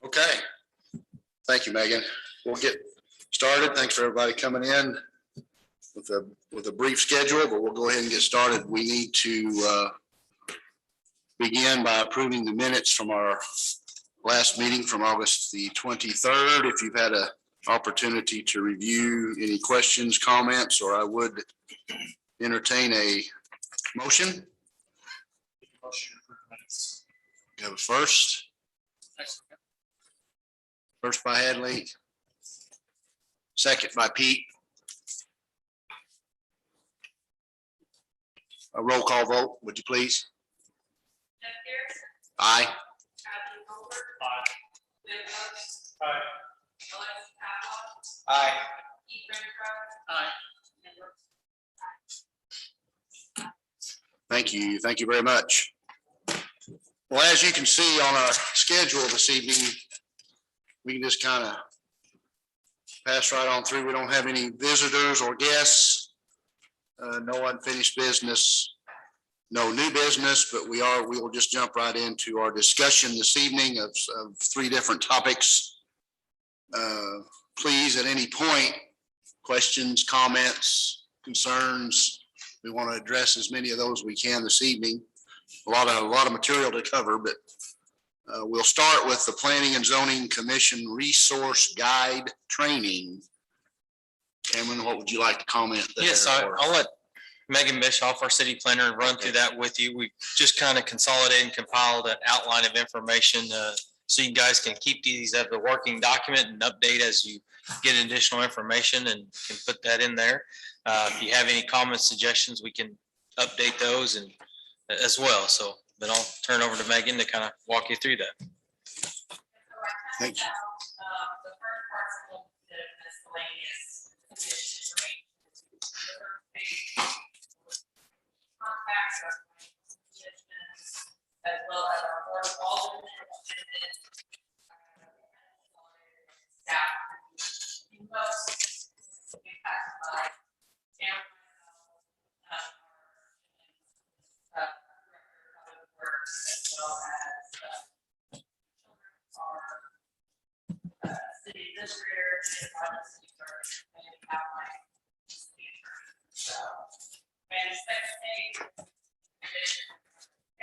Okay. Thank you, Megan. We'll get started. Thanks for everybody coming in with a brief schedule, but we'll go ahead and get started. We need to begin by approving the minutes from our last meeting from August the 23rd. If you've had an opportunity to review any questions, comments, or I would entertain a motion. Motion to approve minutes. You have a first. First by Hadley. Second by Pete. A roll call vote, would you please? Jeff Harrison. Aye. Abby Goldberg. Aye. Lynn Oaks. Aye. Alexis Pavlov. Aye. Keith Renfro. Aye. And Thank you. Thank you very much. Well, as you can see on our schedule this evening, we can just kind of pass right on through. We don't have any visitors or guests, no unfinished business, no new business, but we will just jump right into our discussion this evening of three different topics. Please, at any point, questions, comments, concerns, we want to address as many of those we can this evening. A lot of material to cover, but we'll start with the Planning and Zoning Commission Resource Guide Training. Cameron, what would you like to comment there? Yes, I'll let Megan Bischoff, our city planner, run through that with you. We just kind of consolidated and compiled an outline of information so you guys can keep these as a working document and update as you get additional information and can put that in there. If you have any comments, suggestions, we can update those and as well. So then I'll turn over to Megan to kind of walk you through that. Thank you. the first part's a little bit of miscellaneous information. Contacts or suggestions, as well as our board of aldermen and staff. Impacted by works, as well as our city administrator, city clerk, and outline city attorney. So, and the second thing, we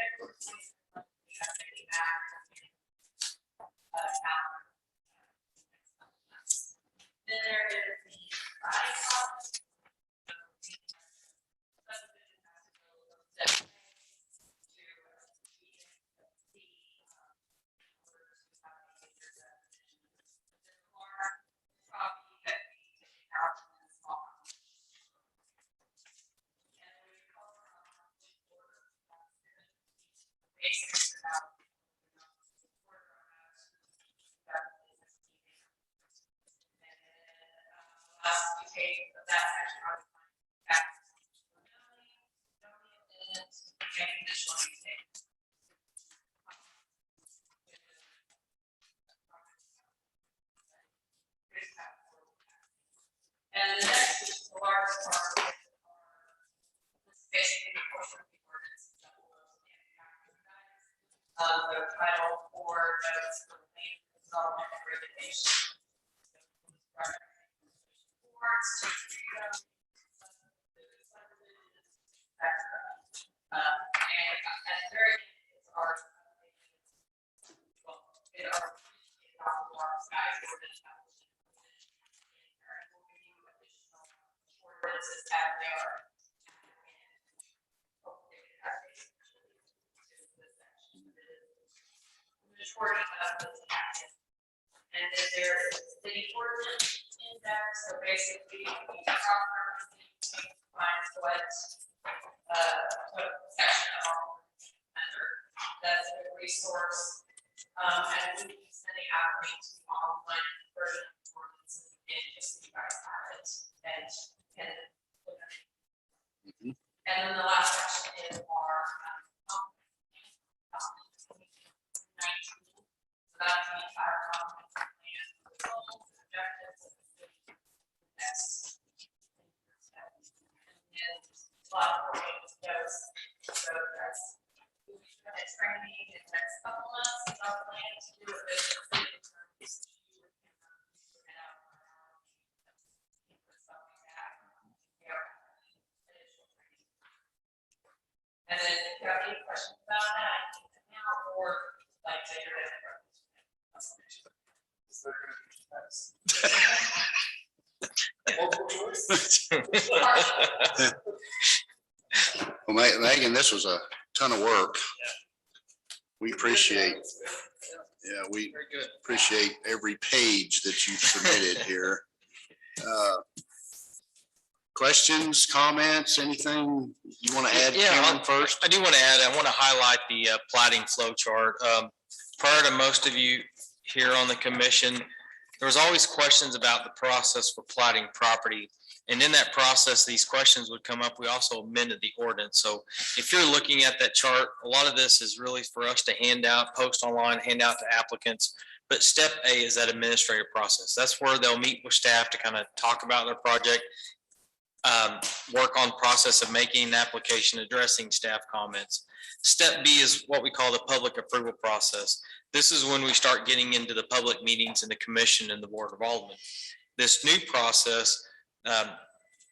have any act calendar. Then there is the body policy. And the next is the largest part of basically the portion of the ordinance that will the title for notes for the main development and regulation. And at the very end, it's our guys ordinances as they are. Majority of those actions. And then there is the ordinance index, so basically the compliance what section of under that's a resource. And we keep sending out links to online version of ordinances and just so you guys have it and look at it. And then the last section is our that's the entire comprehensive plan, goals, objectives of the city. That's and a lot of those. So that's training in the next couple months. Our plan to do it with the city And then if you have any questions about that, you can now or like take your. Is there gonna be tests? Well, Megan, this was a ton of work. We appreciate, we Very good. appreciate every page that you submitted here. Questions, comments, anything you want to add, Yeah, Cameron, first? I do want to add, I want to highlight the plating flow chart. Prior to most of you here on the commission, there was always questions about the process for plating property. And in that process, these questions would come up. We also amended the ordinance. So if you're looking at that chart, a lot of this is really for us to hand out, post online, hand out to applicants. But step A is that administrative process. That's where they'll meet with staff to kind of talk about their project, work on process of making an application, addressing staff comments. Step B is what we call the public approval process. This is when we start getting into the public meetings and the commission and the Board of Aldermen. This new process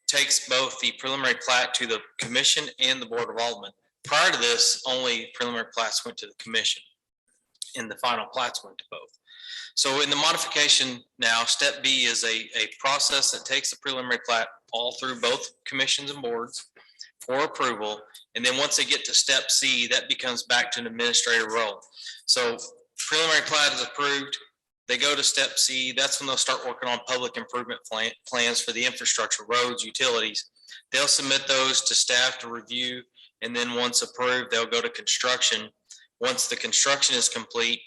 takes both the preliminary plat to the commission and the Board of Aldermen. Prior to this, only preliminary plats went to the commission and the final plats went to both. So in the modification now, step B is a process that takes the preliminary plat all through both commissions and boards for approval. And then once they get to step C, that becomes back to an administrative role. So preliminary plat is approved. They go to step C. That's when they'll start working on public improvement plans for the infrastructure, roads, utilities. They'll submit those to staff to review. And then once approved, they'll go to construction. Once the construction is complete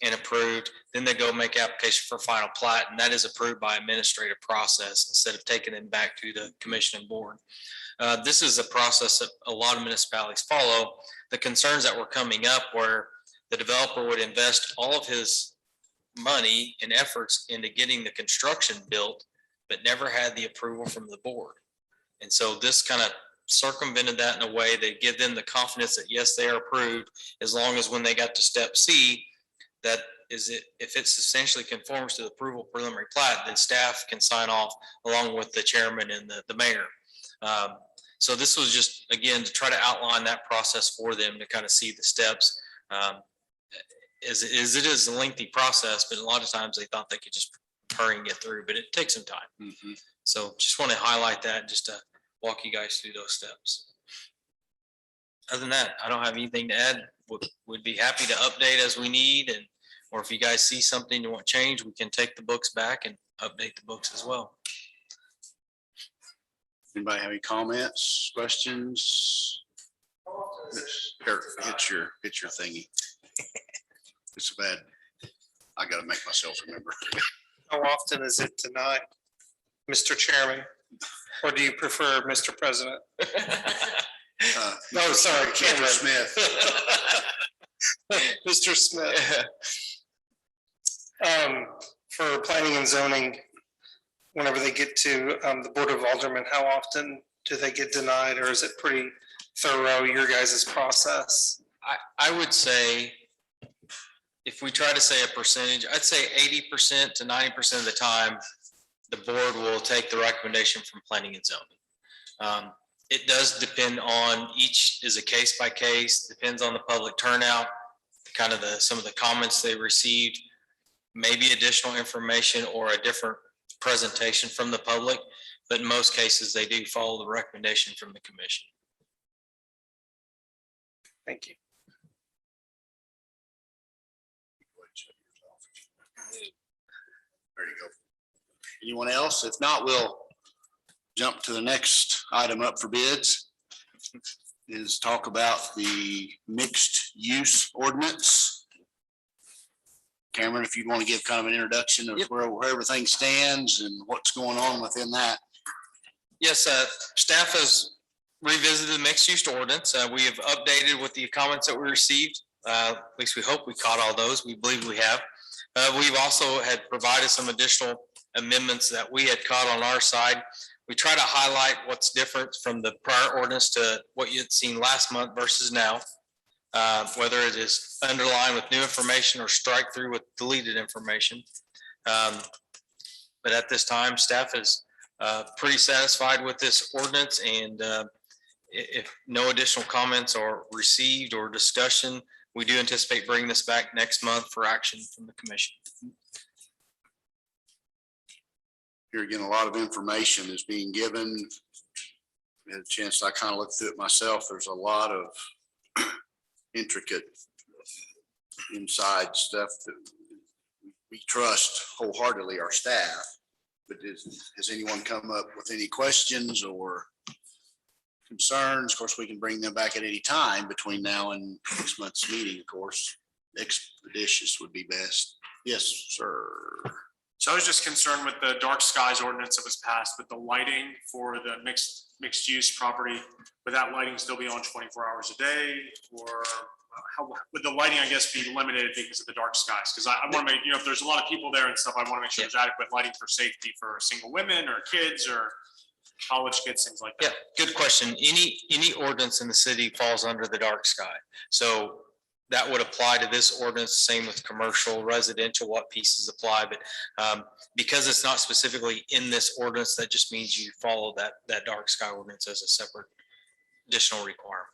and approved, then they go make application for final plat, and that is approved by administrative process instead of taking them back to the commission and board. This is a process that a lot of municipalities follow. The concerns that were coming up where the developer would invest all of his money and efforts into getting the construction built, but never had the approval from the board. And so this kind of circumvented that in a way that give them the confidence that yes, they are approved, as long as when they got to step C, that is it, if it substantially conforms to the approval preliminary plat, then staff can sign off along with the chairman and the mayor. So this was just, again, to try to outline that process for them to kind of see the steps. As it is a lengthy process, but a lot of times they thought they could just hurry and get through, but it takes some time. Mhm. So just want to highlight that just to walk you guys through those steps. Other than that, I don't have anything to add. Would be happy to update as we need, and or if you guys see something you want change, we can take the books back and update the books as well. Anybody have any comments, questions? Here, hit your thingy. It's bad. I gotta make myself remember. How often is it tonight, Mr. Chairman? Or do you prefer Mr. President? No, sorry, Mr. Cameron. Smith. Mr. Smith. For planning and zoning, whenever they get to the Board of Aldermen, how often do they get denied, or is it pretty thorough, your guys' process? I would say, if we try to say a percentage, I'd say 80% to 90% of the time, the board will take the recommendation from planning and zoning. It does depend on, each is a case by case, depends on the public turnout, kind of some of the comments they received, maybe additional information or a different presentation from the public, but in most cases, they do follow the recommendation from the commission. Thank you. There you go. Anyone else? If not, we'll jump to the next item up for bids. Is talk about the mixed use ordinance. Cameron, if you want to give kind of an introduction of Yep. where everything stands and what's going on within that. Yes, staff has revisited the mixed use ordinance. We have updated with the comments that we received. At least we hope we caught all those. We believe we have. We've also had provided some additional amendments that we had caught on our side. We try to highlight what's different from the prior ordinance to what you had seen last month versus now. Whether it is underlined with new information or strike through with deleted information. But at this time, staff is pretty satisfied with this ordinance, and if no additional comments are received or discussion, we do anticipate bringing this back next month for action from the commission. Here again, a lot of information is being given. I had a chance, I kind of looked through it myself. There's a lot of intricate inside stuff that we trust wholeheartedly our staff. But has anyone come up with any questions or concerns? Of course, we can bring them back at any time between now and next month's meeting, of course. Expeditious would be best. Yes, sir. So I was just concerned with the dark skies ordinance that was passed with the lighting for the mixed use property. Would that lighting still be on 24 hours a day, or how would the lighting, I guess, be limited because of the dark skies? Because I want to make, if there's a lot of people there and stuff, I want to make sure there's adequate lighting for safety for single women or kids or college kids, things like that. Yeah, good question. Any ordinance in the city falls under the dark sky. So that would apply to this ordinance, same with commercial, residential, what pieces apply, but because it's not specifically in this ordinance, that just means you follow that dark sky ordinance as a separate additional requirement.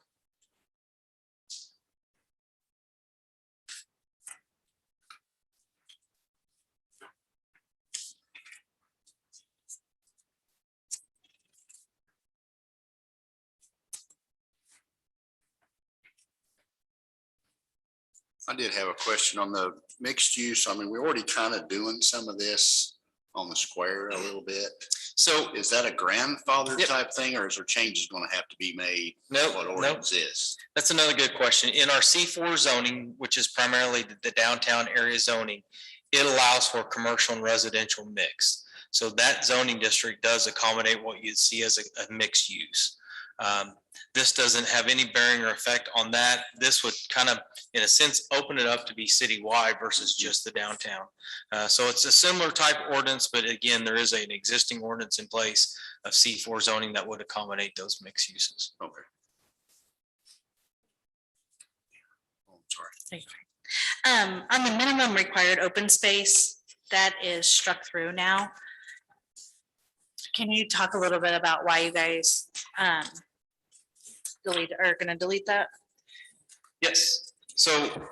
I did have a question on the mixed use. I mean, we're already kind of doing some of this on the square a little bit. So Is that a grandfather Yep. type thing, or is there changes going to have to be made? no, What no, ordinance is? that's another good question. In our C4 zoning, which is primarily the downtown area zoning, it allows for commercial and residential mix. So that zoning district does accommodate what you'd see as a mixed use. This doesn't have any bearing or effect on that. This would kind of, in a sense, open it up to be citywide versus just the downtown. So it's a similar type ordinance, but again, there is an existing ordinance in place of C4 zoning that would accommodate those mixed uses. Okay. Oh, I'm sorry. On the minimum required open space, that is struck through now. Can you talk a little bit about why you guys are gonna delete that? Yes, so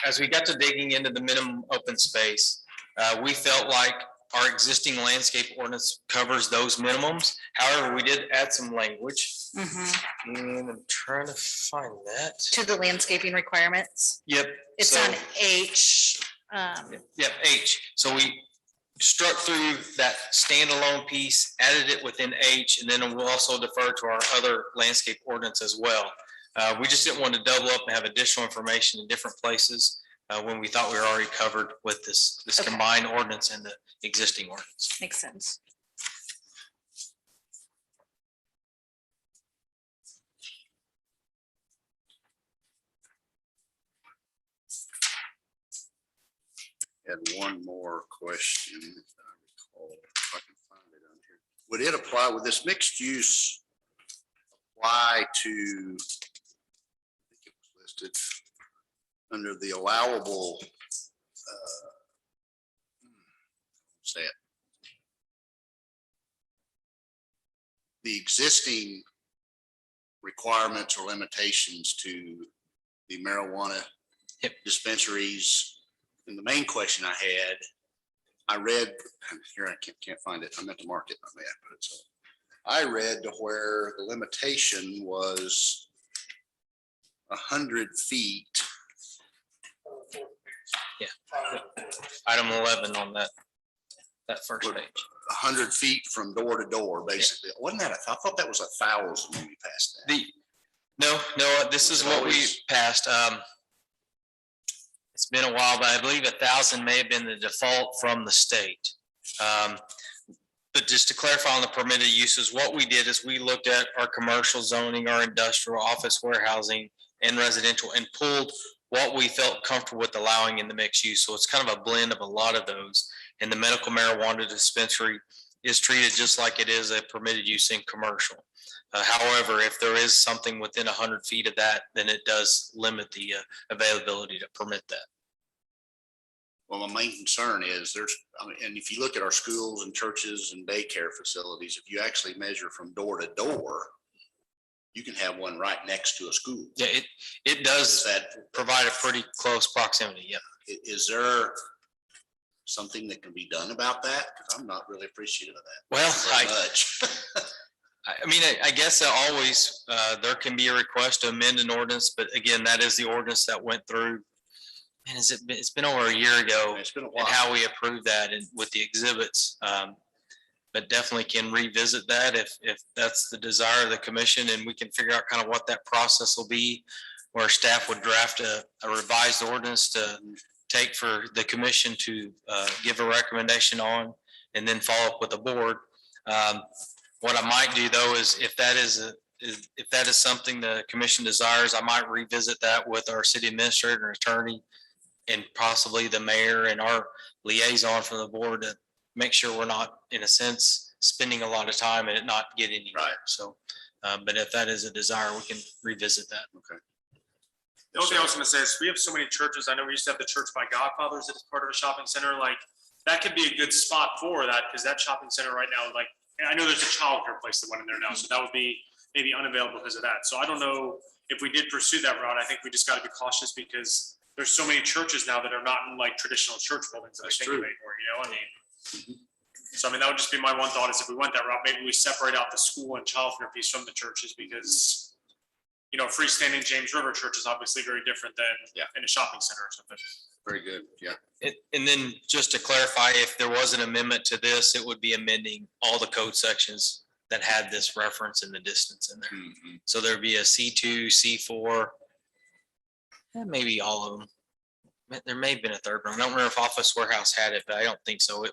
as we got to digging into the minimum open space, we felt like our existing landscape ordinance covers those minimums. However, we did add some language, and I'm trying to find that. To the landscaping requirements. Yep. It's so- on H. Yep, H. So we struck through that standalone piece, added it within H, and then we'll also defer to our other landscape ordinance as well. We just didn't want to double up and have additional information in different places when we thought we were already covered with this Okay. combined ordinance and the existing ordinance. Makes sense. Had one more question. If I recall, if I can find it on here. Would it apply, with this mixed use apply to, I think it was listed under the allowable, say it. The existing requirements or limitations to the marijuana Yep. dispensaries. And the main question I had, I read, here, I can't find it. I meant to mark it. I may have put it so. I read to where the limitation was 100 feet. Item 11 on that first page. 100 feet from door to door, basically. Wasn't that, I thought that was 1,000 when we passed that. No, this is what we passed. It's been a while, but I believe 1,000 may have been the default from the state. But just to clarify on the permitted uses, what we did is we looked at our commercial zoning, our industrial, office, warehousing, and residential, and pulled what we felt comfortable with allowing in the mixed use. So it's kind of a blend of a lot of those. And the medical marijuana dispensary is treated just like it is a permitted use in commercial. However, if there is something within 100 feet of that, then it does limit the availability to permit that. Well, my main concern is I mean, and if you look at our schools and churches and daycare facilities, if you actually measure from door to door, you can have one right next to a school. Yeah, it Is does that, provide a pretty close proximity. Yeah. is there something that can be done about that? Because I'm not really appreciative of that Well, very much. I mean, I guess always, there can be a request to amend an ordinance, but again, that is the ordinance that went through. And it's been over a year ago It's been a and while. how we approved that and with the exhibits. But definitely can revisit that if that's the desire of the commission and we can figure out kind of what that process will be. Where staff would draft a revised ordinance to take for the commission to give a recommendation on and then follow up with the board. What I might do though is if that is something the commission desires, I might revisit that with our city administrator and attorney and possibly the mayor and our liaison from the board to make sure we're not, in a sense, spending a lot of time and it not getting anywhere. Right. So, but if that is a desire, we can revisit that. Okay. The only thing I was gonna say is we have so many churches. I know we used to have the Church by Godfathers that is part of a shopping center. Like that could be a good spot for that because that shopping center right now, like, and I know there's a childcare place that went in there now, so that would be maybe unavailable because of that. So I don't know if we did pursue that route. I think we just got to be cautious because there's so many churches now that are not in like traditional church buildings that I That's think true. of anymore, you know, I mean. So I mean, that would just be my one thought is if we went that route, maybe we separate out the school and childcare piece from the churches because, you know, freestanding James River Church is obviously very different than in a shopping center or something. Very good. Yeah. And then just to clarify, if there was an amendment to this, it would be amending all the code sections that had this reference in the distance in there. Mhm. So there'd be a C2, C4, and maybe all of them. There may have been a third one. I don't remember if Office Warehouse had it, but I don't think so.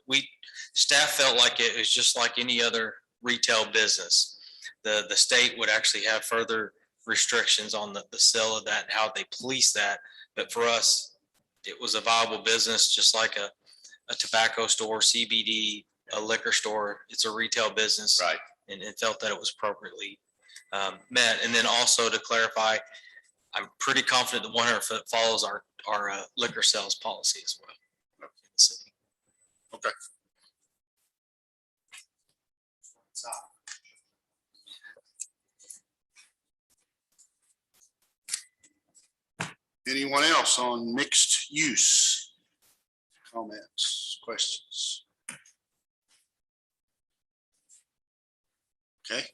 Staff felt like it was just like any other retail business. The state would actually have further restrictions on the sale of that and how they police that. But for us, it was a viable business, just like a tobacco store, CBD, a liquor store. It's a retail business. Right. And it felt that it was appropriately met. And then also to clarify, I'm pretty confident that 100 follows our liquor sales policy as well. In the city. So, Anyone else on mixed use? Comments, questions? Okay.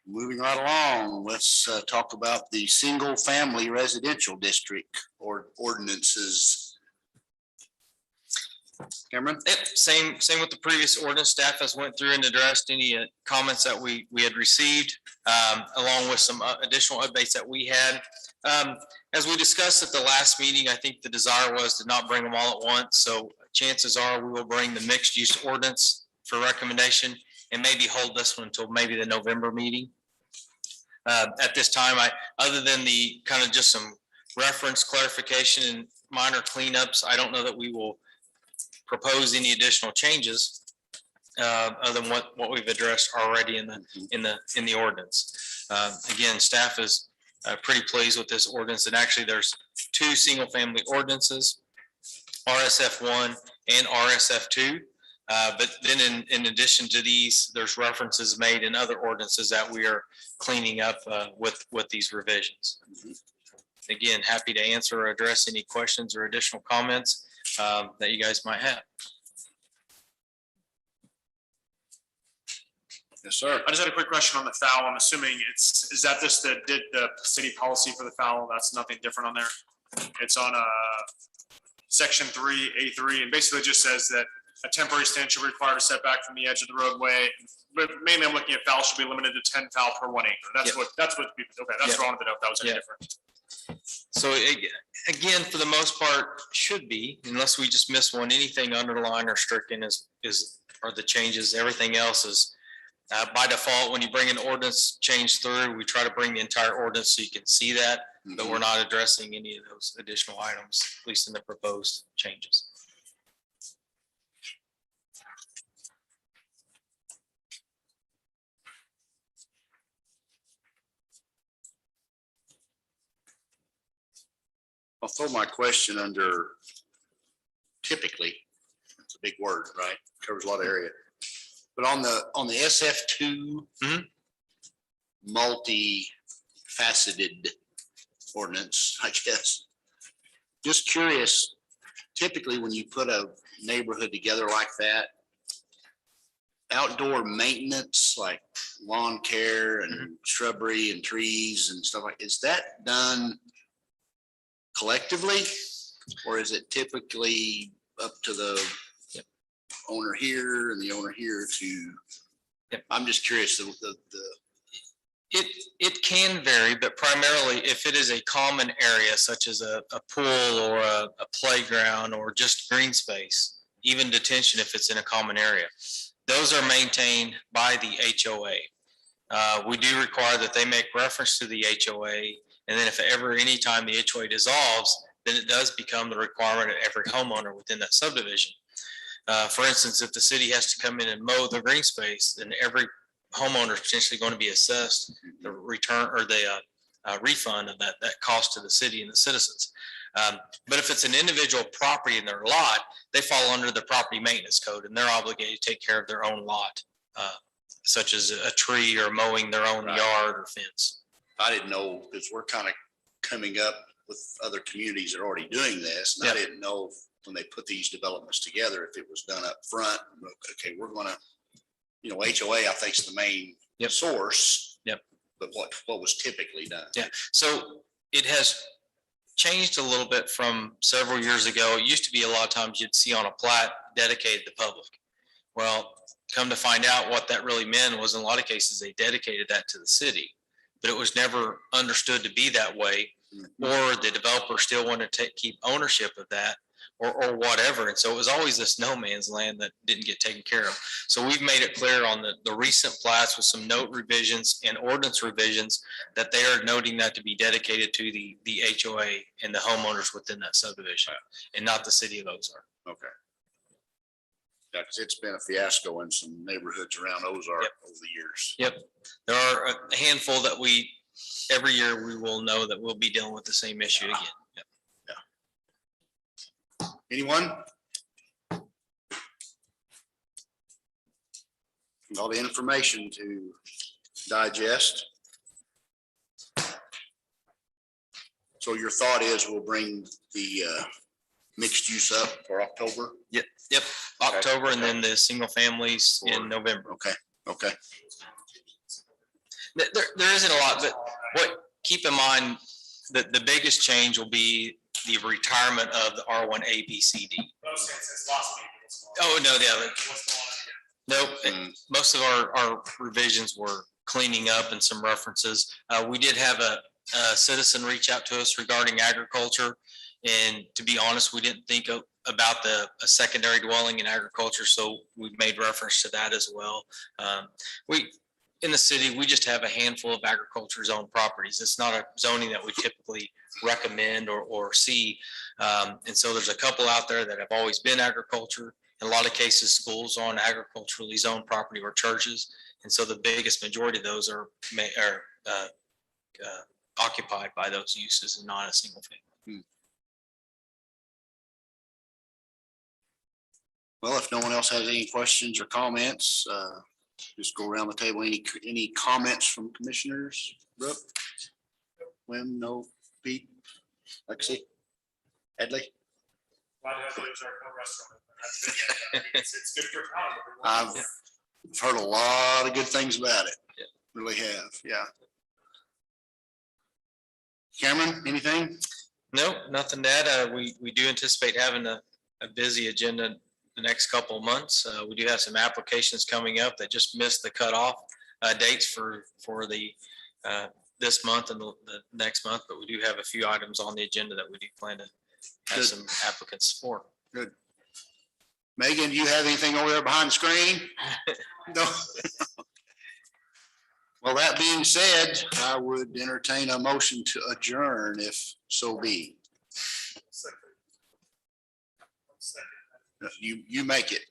Moving right along, let's talk about the single family residential district or ordinances. Cameron? Yep, same with the previous ordinance. Staff has went through and addressed any comments that we had received, along with some additional updates that we had. As we discussed at the last meeting, I think the desire was to not bring them all at once. So chances are we will bring the mixed use ordinance for recommendation and maybe hold this one until maybe the November meeting. At this time, other than the kind of just some reference clarification and minor cleanups, I don't know that we will propose any additional changes other than what we've addressed already in the ordinance. Again, staff is pretty pleased with this ordinance, and actually there's two single family ordinances, RSF1 and RSF2. But then in addition to these, there's references made in other ordinances that we are cleaning up with these revisions. Again, happy to answer or address any questions or additional comments that you guys might have. Yes, sir. I just had a quick question on the foul. I'm assuming is that just the city policy for the foul? That's nothing different on there. It's on section 3A3 and basically just says that a temporary stand should require a setback from the edge of the roadway. But mainly I'm looking at foul should be limited to 10 foul per 1 acre. That's Yep. what, okay, that's Yep. wrong to know if that was any Yep. different. So again, for the most part, should be, unless we just miss one, anything underlined or stricken are the changes. Everything else is by default, when you bring an ordinance change through, we try to bring the entire ordinance so you can see that, but we're not addressing any of those additional items, at least in the proposed changes. I'll throw my question under typically, it's a big word, right? Covers a lot of area. But on the SF2, Mhm. multi-faceted ordinance, I guess. Just curious, typically when you put a neighborhood together like that, outdoor maintenance, like lawn care and shrubbery and trees and stuff like, is that done collectively? Or is it typically up to the owner here and the owner here to? Yep. I'm just curious, It can vary, but primarily if it is a common area such as a pool or a playground or just green space, even detention if it's in a common area, those are maintained by the HOA. We do require that they make reference to the HOA, and then if ever, anytime the HOA dissolves, then it does become the requirement of every homeowner within that subdivision. For instance, if the city has to come in and mow the green space, then every homeowner is potentially going to be assessed the return or the refund of that cost to the city and the citizens. But if it's an individual property in their lot, they fall under the property maintenance code and they're obligated to take care of their own lot, such as a tree or mowing their own Right. yard or fence. I didn't know, because we're kind of coming up with other communities that are already doing this. And I Yep. didn't know when they put these developments together, if it was done up front. Okay, we're gonna, HOA, I think is the main Yep. source. Yep. But what was typically done? Yeah. So it has changed a little bit from several years ago. It used to be a lot of times you'd see on a plat dedicated to public. Well, come to find out what that really meant was in a lot of cases, they dedicated that to the city, but it was never understood to be that way. Or the developer still wanted to keep ownership of that or whatever. And so it was always this no man's land that didn't get taken care of. So we've made it clear on the recent plats with some note revisions and ordinance revisions that they are noting that to be dedicated to the HOA and the homeowners within that subdivision and not the city of Ozark. Okay. Yeah, because it's been a fiasco in some neighborhoods around Ozark Yep. over the years. Yep. There are a handful that every year we will know that we'll be dealing with the same issue again. Yep. Anyone? All the information to digest. So your thought is we'll bring the mixed use up for October? Yep, October and then the single families in November. Okay, okay. There isn't a lot, but keep in mind that the biggest change will be the retirement of the R1 A, B, C, D. Oh, no, Nope, most of our revisions were cleaning up and some references. We did have a citizen reach out to us regarding agriculture. And to be honest, we didn't think about a secondary dwelling in agriculture, so we made reference to that as well. In the city, we just have a handful of agriculture zone properties. It's not a zoning that we typically recommend or see. And so there's a couple out there that have always been agriculture. In a lot of cases, schools on agriculturally zoned property or churches. And so the biggest majority of those are occupied by those uses and not a single family. Well, if no one else has any questions or comments, just go around the table. Any comments from commissioners? Brooke? Wim, no, Pete, Lexi, Edley? It's good for town. I've heard a lot of good things about it. Yeah. Really have, yeah. Cameron, anything? No, nothing to add. We do anticipate having a busy agenda the next couple of months. We do have some applications coming up that just missed the cutoff dates for the this month and the next month, but we do have a few items on the agenda that we do plan to have Good. some applicants for. Good. Megan, do you have anything over there behind the screen? No. Well, that being said, I would entertain a motion to adjourn if so be. You make it.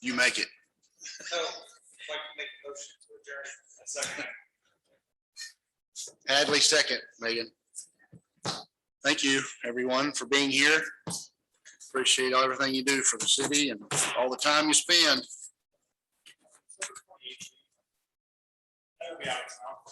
You make it. Hadley, second, Megan. Thank you, everyone, for being here. Appreciate everything you do for the city and all the time you spend. be out of town.